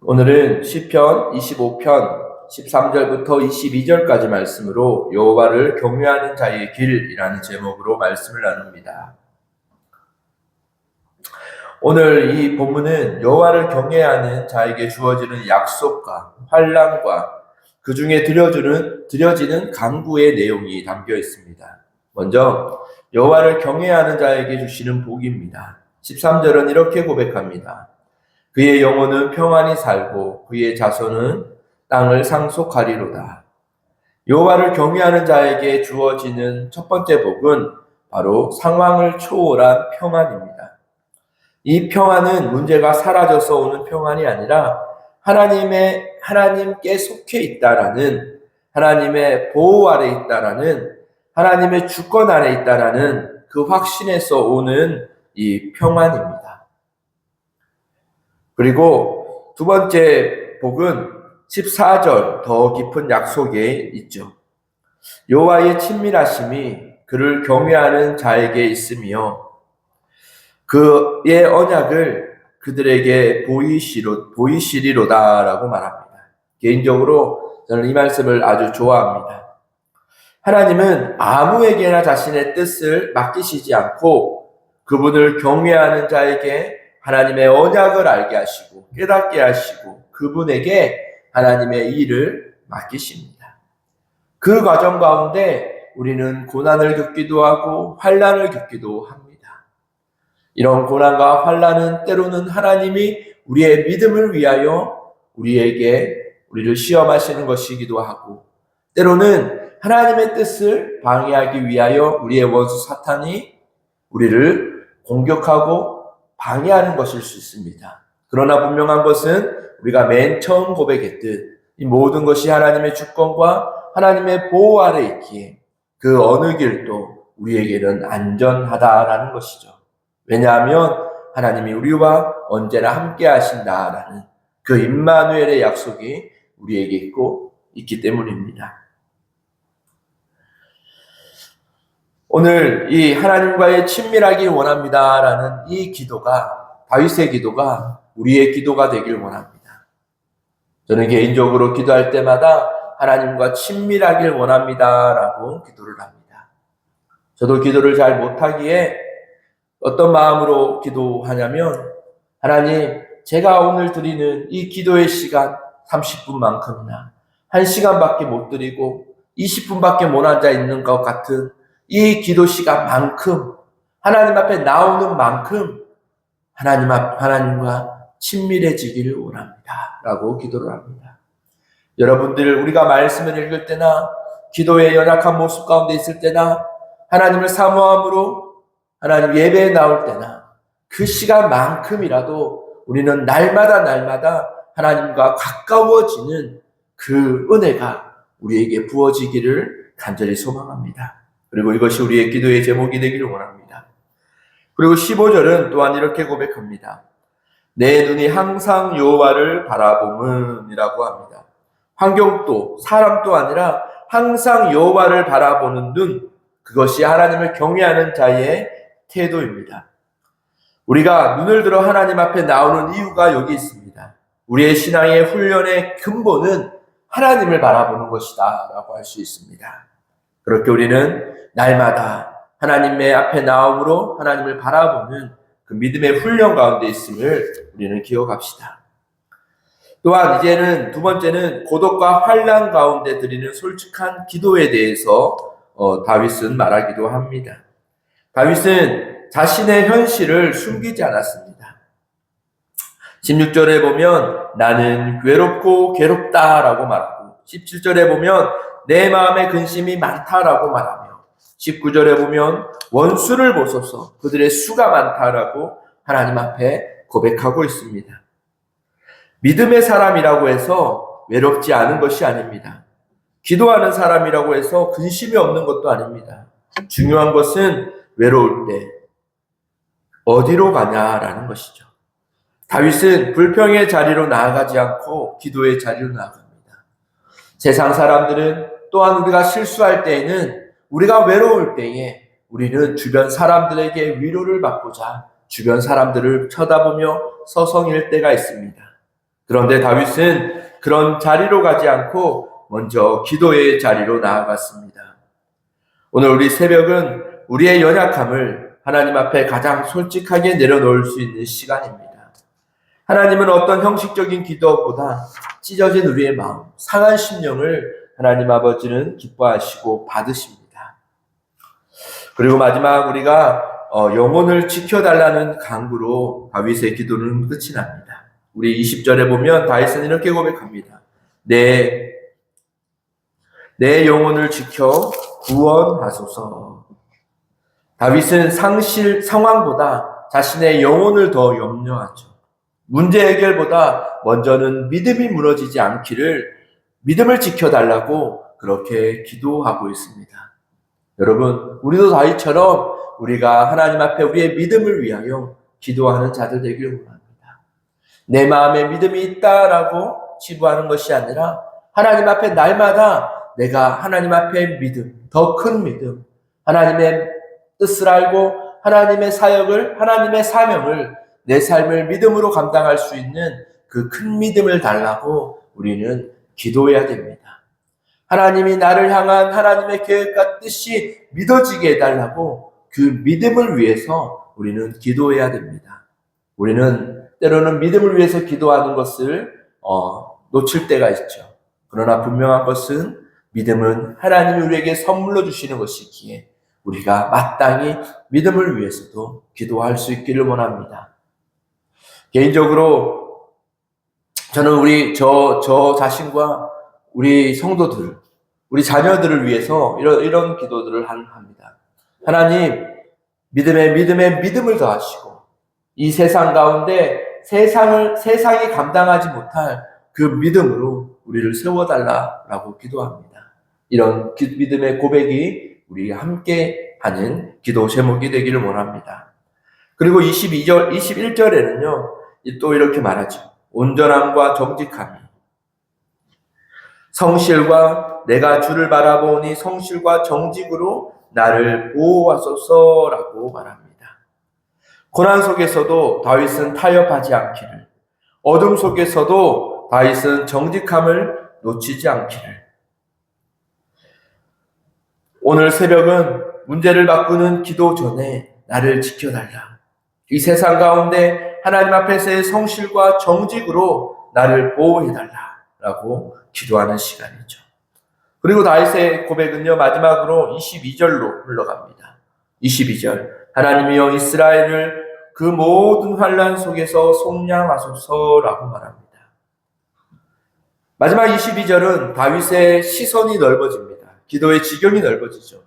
오늘은 시편 25편 13절부터 22절까지 말씀으로 여호와를 경외하는 자의 길이라는 제목으로 말씀을 나눕니다. 오늘 이 본문은 여호와를 경외하는 자에게 주어지는 약속과 환난과 그 중에 드려지는 간구의 내용이 담겨 있습니다. 먼저 여호와를 경외하는 자에게 주시는 복입니다. 13절은 이렇게 고백합니다. 그의 영혼은 평안히 살고 그의 자손은 땅을 상속하리로다. 여호와를 경외하는 자에게 주어지는 첫 번째 복은 바로 상황을 초월한 평안입니다. 이 평안은 문제가 사라져서 오는 평안이 아니라 하나님께 속해 있다라는, 하나님의 보호 아래 있다라는, 하나님의 주권 아래 있다라는 그 확신에서 오는 이 평안입니다. 그리고 두 번째 복은 14절 더 깊은 약속에 있죠. 여호와의 친밀하심이 그를 경외하는 자에게 있으며 그의 언약을 그들에게 보이시리로다라고 말합니다. 개인적으로 저는 이 말씀을 아주 좋아합니다. 하나님은 아무에게나 자신의 뜻을 맡기시지 않고 그분을 경외하는 자에게 하나님의 언약을 알게 하시고 깨닫게 하시고 그분에게 하나님의 일을 맡기십니다. 그 과정 가운데 우리는 고난을 겪기도 하고 환난을 겪기도 합니다. 이런 고난과 환난은 때로는 하나님이 우리의 믿음을 위하여 우리를 시험하시는 것이기도 하고, 때로는 하나님의 뜻을 방해하기 위하여 우리의 원수 사탄이 우리를 공격하고 방해하는 것일 수 있습니다. 그러나 분명한 것은 우리가 맨 처음 고백했듯 이 모든 것이 하나님의 주권과 하나님의 보호 아래 있기에 그 어느 길도 우리에게는 안전하다라는 것이죠. 왜냐하면 하나님이 우리와 언제나 함께 하신다라는 그 임마누엘의 약속이 우리에게 있기 때문입니다. 오늘 이 하나님과의 친밀하길 원합니다라는 이 기도가, 다윗의 기도가 우리의 기도가 되길 원합니다. 저는 개인적으로 기도할 때마다 하나님과 친밀하길 원합니다라고 기도를 합니다. 저도 기도를 잘 못하기에 어떤 마음으로 기도하냐면, 하나님, 제가 오늘 드리는 이 기도의 시간 30분만큼이나 1시간밖에 못 드리고 20분밖에 못 앉아 있는 것 같은 이 기도 시간만큼, 하나님 앞에 나오는 만큼 하나님과 친밀해지기를 원합니다 라고 기도를 합니다. 여러분들, 우리가 말씀을 읽을 때나 기도의 연약한 모습 가운데 있을 때나 하나님을 사모함으로 하나님 예배에 나올 때나 그 시간만큼이라도 우리는 날마다 하나님과 가까워지는 그 은혜가 우리에게 부어지기를 간절히 소망합니다. 그리고 이것이 우리의 기도의 제목이 되기를 원합니다. 그리고 15절은 또한 이렇게 고백합니다. 내 눈이 항상 여호와를 바라봄이라고 합니다. 환경도 사람도 아니라 항상 여호와를 바라보는 눈, 그것이 하나님을 경외하는 자의 태도입니다. 우리가 눈을 들어 하나님 앞에 나오는 이유가 여기 있습니다. 우리의 신앙의 훈련의 근본은 하나님을 바라보는 것이다 라고 할 수 있습니다. 그렇게 우리는 날마다 하나님의 앞에 나옴으로 하나님을 바라보는 그 믿음의 훈련 가운데 있음을 우리는 기억합시다. 또한 이제는 두 번째는 고독과 환난 가운데 드리는 솔직한 기도에 대해서 다윗은 말하기도 합니다. 다윗은 자신의 현실을 숨기지 않았습니다. 16절에 보면 나는 괴롭고 괴롭다라고 말하고, 17절에 보면 내 마음에 근심이 많다라고 말하며, 19절에 보면 원수를 보소서 그들의 수가 많다라고 하나님 앞에 고백하고 있습니다. 믿음의 사람이라고 해서 외롭지 않은 것이 아닙니다. 기도하는 사람이라고 해서 근심이 없는 것도 아닙니다. 중요한 것은 외로울 때 어디로 가냐라는 것이죠. 다윗은 불평의 자리로 나아가지 않고 기도의 자리로 나아갑니다. 세상 사람들은 또한 우리가 실수할 때에는, 우리가 외로울 때에 우리는 주변 사람들에게 위로를 받고자 주변 사람들을 쳐다보며 서성일 때가 있습니다. 그런데 다윗은 그런 자리로 가지 않고 먼저 기도의 자리로 나아갔습니다. 오늘 우리 새벽은 우리의 연약함을 하나님 앞에 가장 솔직하게 내려놓을 수 있는 시간입니다. 하나님은 어떤 형식적인 기도보다 찢어진 우리의 마음, 상한 심령을 하나님 아버지는 기뻐하시고 받으십니다. 그리고 마지막 우리가 영혼을 지켜달라는 간구로 다윗의 기도는 끝이 납니다. 우리 20절에 보면 다윗은 이렇게 고백합니다. 내 영혼을 지켜 구원하소서. 다윗은 상황보다 자신의 영혼을 더 염려하죠. 문제 해결보다 먼저는 믿음이 무너지지 않기를, 믿음을 지켜달라고 그렇게 기도하고 있습니다. 여러분, 우리도 다윗처럼 우리가 하나님 앞에 우리의 믿음을 위하여 기도하는 자들 되기를 원합니다. 내 마음에 믿음이 있다라고 치부하는 것이 아니라 하나님 앞에 날마다 내가 하나님 앞에 믿음, 더 큰 믿음, 하나님의 뜻을 알고 하나님의 사역을, 하나님의 사명을, 내 삶을 믿음으로 감당할 수 있는 그 큰 믿음을 달라고 우리는 기도해야 됩니다. 하나님이 나를 향한 하나님의 계획과 뜻이 믿어지게 해달라고 그 믿음을 위해서 우리는 기도해야 됩니다. 우리는 때로는 믿음을 위해서 기도하는 것을 놓칠 때가 있죠. 그러나 분명한 것은 믿음은 하나님이 우리에게 선물로 주시는 것이기에 우리가 마땅히 믿음을 위해서도 기도할 수 있기를 원합니다. 개인적으로 저는 저 자신과 우리 성도들, 우리 자녀들을 위해서 이런 기도들을 합니다. 하나님, 믿음에 믿음을 더하시고 이 세상 가운데 세상이 감당하지 못할 그 믿음으로 우리를 세워달라라고 기도합니다. 이런 믿음의 고백이 우리 함께 하는 기도 제목이 되기를 원합니다. 그리고 21절에는요, 또 이렇게 말하죠. 온전함과 정직함이 성실과 내가 주를 바라보니 성실과 정직으로 나를 보호하소서라고 말합니다. 고난 속에서도 다윗은 타협하지 않기를, 어둠 속에서도 다윗은 정직함을 놓치지 않기를. 오늘 새벽은 문제를 바꾸는 기도 전에 나를 지켜달라. 이 세상 가운데 하나님 앞에서의 성실과 정직으로 나를 보호해달라라고 기도하는 시간이죠. 그리고 다윗의 고백은요, 마지막으로 22절로 흘러갑니다. 22절, 하나님이여 이스라엘을 그 모든 환난 속에서 속량하소서라고 말합니다. 마지막 22절은 다윗의 시선이 넓어집니다. 기도의 지경이 넓어지죠.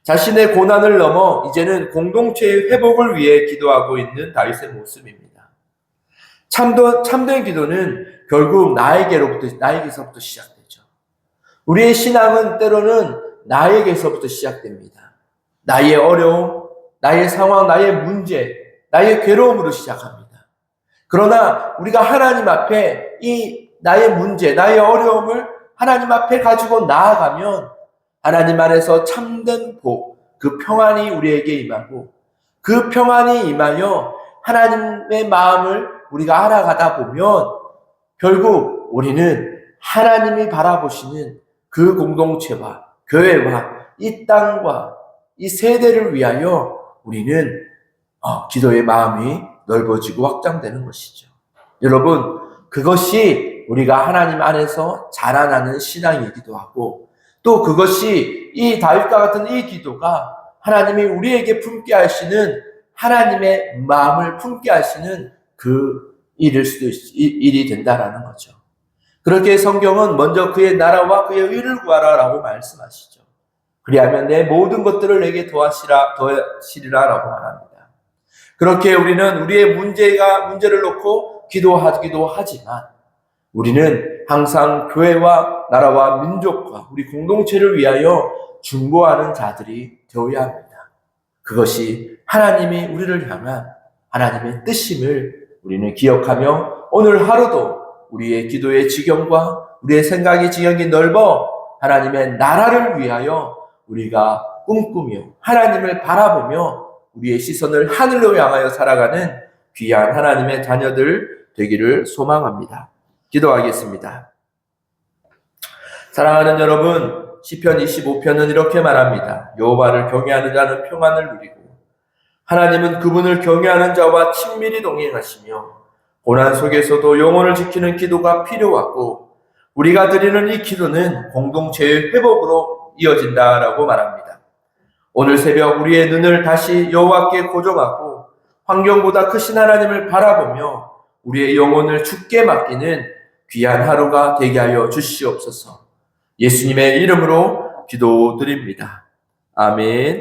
자신의 고난을 넘어 이제는 공동체의 회복을 위해 기도하고 있는 다윗의 모습입니다. 참된 기도는 결국 나에게서부터 시작되죠. 우리의 신앙은 때로는 나에게서부터 시작됩니다. 나의 어려움, 나의 상황, 나의 문제, 나의 괴로움으로 시작합니다. 그러나 우리가 하나님 앞에 이 나의 문제, 나의 어려움을 하나님 앞에 가지고 나아가면 하나님 안에서 참된 복, 그 평안이 우리에게 임하고 그 평안이 임하여 하나님의 마음을 우리가 알아가다 보면 결국 우리는 하나님이 바라보시는 그 공동체와 교회와 이 땅과 이 세대를 위하여 우리는 기도의 마음이 넓어지고 확장되는 것이죠. 여러분, 그것이 우리가 하나님 안에서 자라나는 신앙이기도 하고 또 그것이 이 다윗과 같은 이 기도가 하나님이 우리에게 품게 하시는 하나님의 마음을 품게 하시는 그 일이 된다라는 거죠. 그렇게 성경은 먼저 그의 나라와 그의 의를 구하라라고 말씀하시죠. 그리하면 내 모든 것들을 내게 더하시리라라고 말합니다. 그렇게 우리는 우리의 문제를 놓고 기도하기도 하지만 우리는 항상 교회와 나라와 민족과 우리 공동체를 위하여 중보하는 자들이 되어야 합니다. 그것이 하나님이 우리를 향한 하나님의 뜻임을 우리는 기억하며 오늘 하루도 우리의 기도의 지경과 우리의 생각의 지경이 넓어 하나님의 나라를 위하여 우리가 꿈꾸며 하나님을 바라보며 우리의 시선을 하늘로 향하여 살아가는 귀한 하나님의 자녀들 되기를 소망합니다. 기도하겠습니다. 사랑하는 여러분, 시편 25편은 이렇게 말합니다. 여호와를 경외하는 자는 평안을 누리고 하나님은 그분을 경외하는 자와 친밀히 동행하시며 고난 속에서도 영혼을 지키는 기도가 필요하고 우리가 드리는 이 기도는 공동체의 회복으로 이어진다라고 말합니다. 오늘 새벽 우리의 눈을 다시 여호와께 고정하고 환경보다 크신 하나님을 바라보며 우리의 영혼을 주께 맡기는 귀한 하루가 되게 하여 주시옵소서. 예수님의 이름으로 기도드립니다. 아멘.